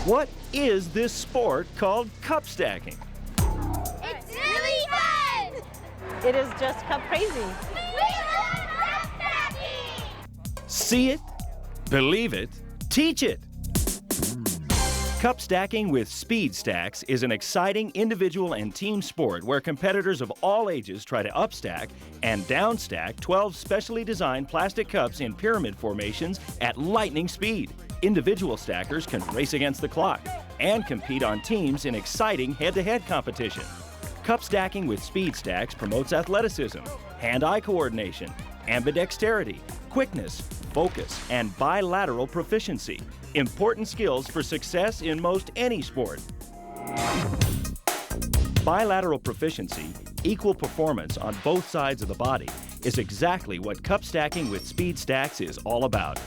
What is this sport called cup stacking? It's really fun! It is just cup crazy. We love cup stacking! See it, believe it, teach it. Cup stacking with speed stacks is an exciting individual and team sport where competitors of all ages try to upstack and downstack 12 specially designed plastic cups in pyramid formations at lightning speed. Individual stackers can race against the clock and compete on teams in exciting head-to-head competition. Cup stacking with speed stacks promotes athleticism, hand-eye coordination, ambidexterity, quickness, focus, and bilateral proficiency. Important skills for success in most any sport. Bilateral proficiency, equal performance on both sides of the body, is exactly what cup stacking with speed stacks is all about.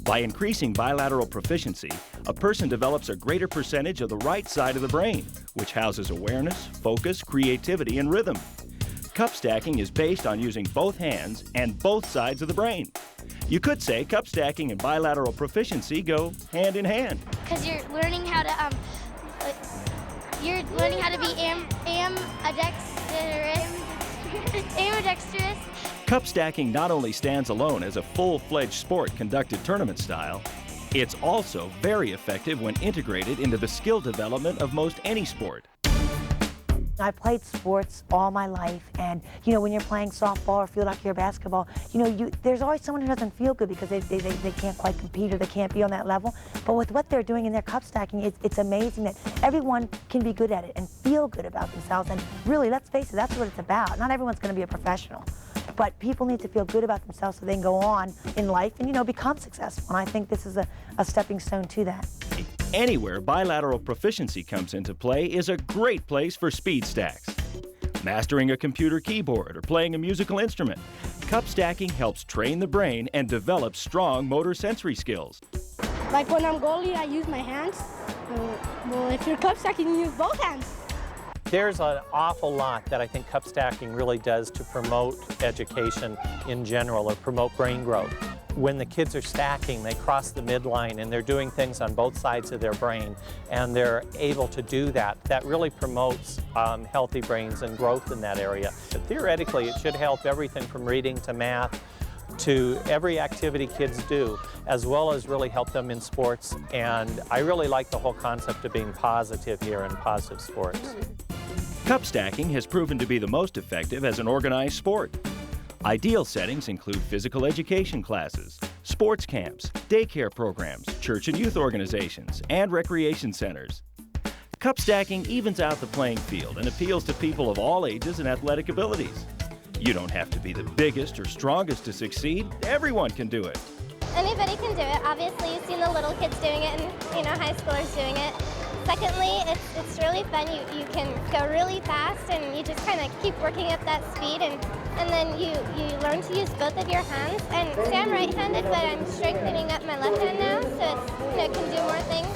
By increasing bilateral proficiency, a person develops a greater percentage of the right side of the brain, which houses awareness, focus, creativity, and rhythm. Cup stacking is based on using both hands and both sides of the brain. You could say cup stacking and bilateral proficiency go hand in hand. Because you're learning how to be ambidextrous. Cup stacking not only stands alone as a full-fledged sport conducted tournament style, it's also very effective when integrated into the skill development of most any sport. I played sports all my life, and when you're playing softball or field hockey or basketball, there's always someone who doesn't feel good because they can't quite compete or they can't be on that level. But with what they're doing in their cup stacking, it's amazing that everyone can be good at it and feel good about themselves. And really, let's face it, that's what it's about. Not everyone's going to be a professional, but people need to feel good about themselves so they can go on in life and become successful. And I think this is a stepping stone to that. Anywhere bilateral proficiency comes into play is a great place for speed stacks. Mastering a computer keyboard or playing a musical instrument, cup stacking helps train the brain and develop strong motor sensory skills. Like when I'm goalie, I use my hands. Well, if you're cup stacking, you use both hands. There's an awful lot that I think cup stacking really does to promote education in general or promote brain growth. When the kids are stacking, they cross the midline and they're doing things on both sides of their brain, and they're able to do that. That really promotes healthy brains and growth in that area. But theoretically, it should help everything from reading to math to every activity kids do, as well as really help them in sports. And I really like the whole concept of being positive here in positive sports. Cup stacking has proven to be the most effective as an organized sport. Ideal settings include physical education classes, sports camps, daycare programs, church and youth organizations, and recreation centers. Cup stacking evens out the playing field and appeals to people of all ages and athletic abilities. You don't have to be the biggest or strongest to succeed. Everyone can do it. Anybody can do it. Obviously, you've seen the little kids doing it and high schoolers doing it. Secondly, it's really fun. You can go really fast and you just kind of keep working at that speed, and then you learn to use both of your hands. And see, I'm right-handed, but I'm strengthening up my left hand now, so it can do more things.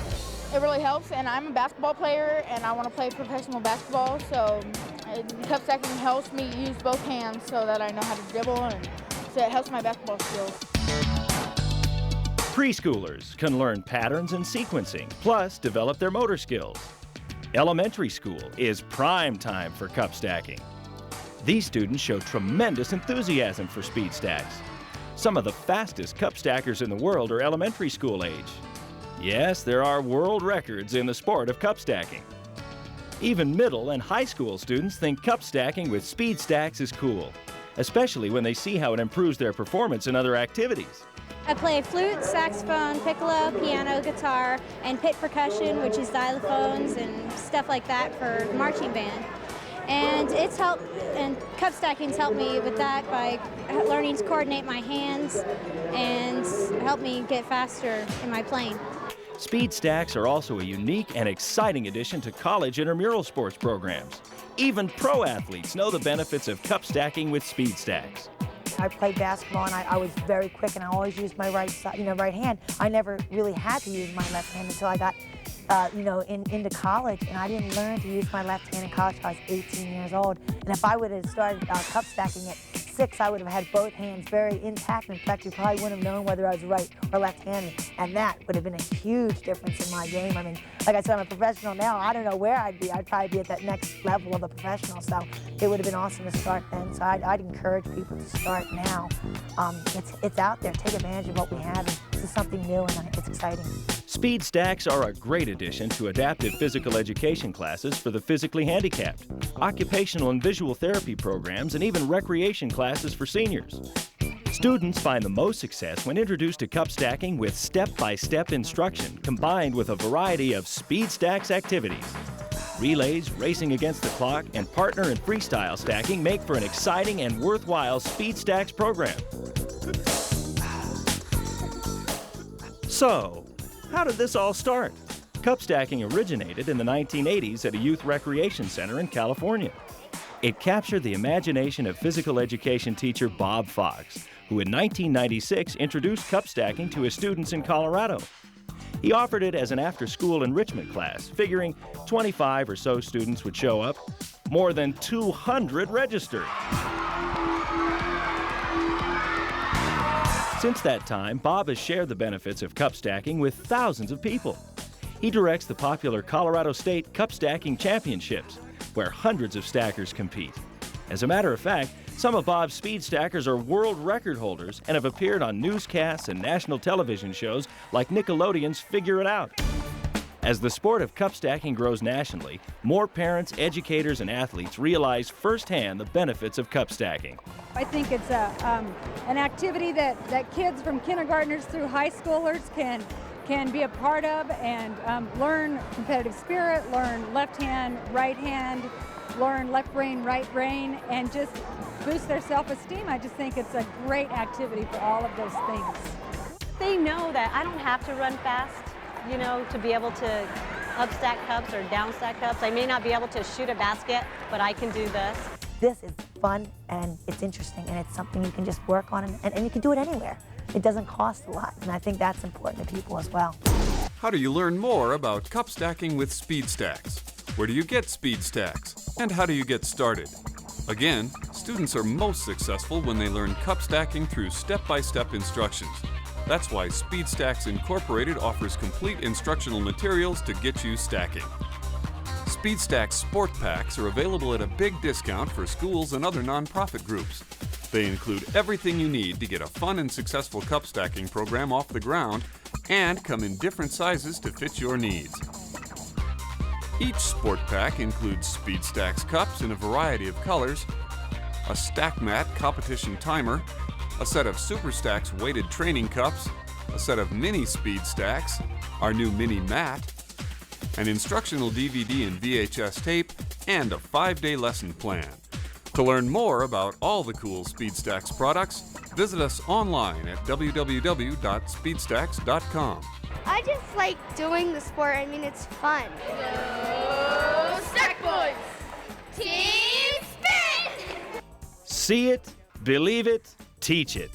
It really helps, and I'm a basketball player and I want to play professional basketball, so cup stacking helps me use both hands so that I know how to dribble, and so it helps my basketball skills. Preschoolers can learn patterns and sequencing, plus develop their motor skills. Elementary school is prime time for cup stacking. These students show tremendous enthusiasm for speed stacks. Some of the fastest cup stackers in the world are elementary school age. Yes, there are world records in the sport of cup stacking. Even middle and high school students think cup stacking with speed stacks is cool, especially when they see how it improves their performance in other activities. I play flute, saxophone, piccolo, piano, guitar, and pit percussion, which is xylophones and stuff like that for marching band. And cup stacking's helped me with that by learning to coordinate my hands and help me get faster in my playing. Speed stacks are also a unique and exciting addition to college intramural sports programs. Even pro athletes know the benefits of cup stacking with speed stacks. I played basketball and I was very quick, and I always used my right hand. I never really had to use my left hand until I got into college, and I didn't learn to use my left hand in college until I was 18 years old. And if I would have started cup stacking at 6, I would have had both hands very intact. In fact, you probably wouldn't have known whether I was right or left-handed, and that would have been a huge difference in my game. I mean, like I said, I'm a professional now. I don't know where I'd be. I'd probably be at that next level of a professional, so it would have been awesome to start then. So I'd encourage people to start now. It's out there. Take advantage of what we have. And this is something new, and it's exciting. Speed Stacks are a great addition to adaptive physical education classes for the physically handicapped, occupational and visual therapy programs, and even recreation classes for seniors. Students find the most success when introduced to cup stacking with step-by-step instruction combined with a variety of Speed Stacks activities. Relays, racing against the clock, and partner and freestyle stacking make for an exciting and worthwhile Speed Stacks program. So, how did this all start? Cup stacking originated in the 1980s at a youth recreation center in California. It captured the imagination of physical education teacher Bob Fox, who in 1996 introduced cup stacking to his students in Colorado. He offered it as an after-school enrichment class, figuring 25 or so students would show up. More than 200 registered. Since that time, Bob has shared the benefits of cup stacking with thousands of people. He directs the popular Colorado State Cup Stacking Championships, where hundreds of stackers compete. As a matter of fact, some of Bob's speed stackers are world record holders and have appeared on newscasts and national television shows like Nickelodeon's Figure It Out. As the sport of cup stacking grows nationally, more parents, educators, and athletes realize firsthand the benefits of cup stacking. I think it's an activity that kids from kindergartners through high schoolers can be a part of and learn competitive spirit, learn left hand, right hand, learn left brain, right brain, and just boost their self-esteem. I just think it's a great activity for all of those things. They know that I don't have to run fast, you know, to be able to up stack cups or down stack cups. I may not be able to shoot a basket, but I can do this. This is fun, and it's interesting, and it's something you can just work on, and you can do it anywhere. It doesn't cost a lot, and I think that's important to people as well. How do you learn more about cup stacking with Speed Stacks? Where do you get Speed Stacks? And how do you get started? Again, students are most successful when they learn cup stacking through step-by-step instructions. That's why Speed Stacks Incorporated offers complete instructional materials to get you stacking. Speed Stacks Sport Packs are available at a big discount for schools and other nonprofit groups. They include everything you need to get a fun and successful cup stacking program off the ground and come in different sizes to fit your needs. Each sport pack includes Speed Stacks cups in a variety of colors, a Stack Mat competition timer, a set of Super Stacks weighted training cups, a set of mini Speed Stacks, our new mini mat, an instructional DVD and VHS tape, and a 5-day lesson plan. To learn more about all the cool Speed Stacks products, visit us online at www.speedstacks.com. I just like doing the sport. I mean, it's fun. Go Stack Boys! Team Spin! See it, believe it, teach it.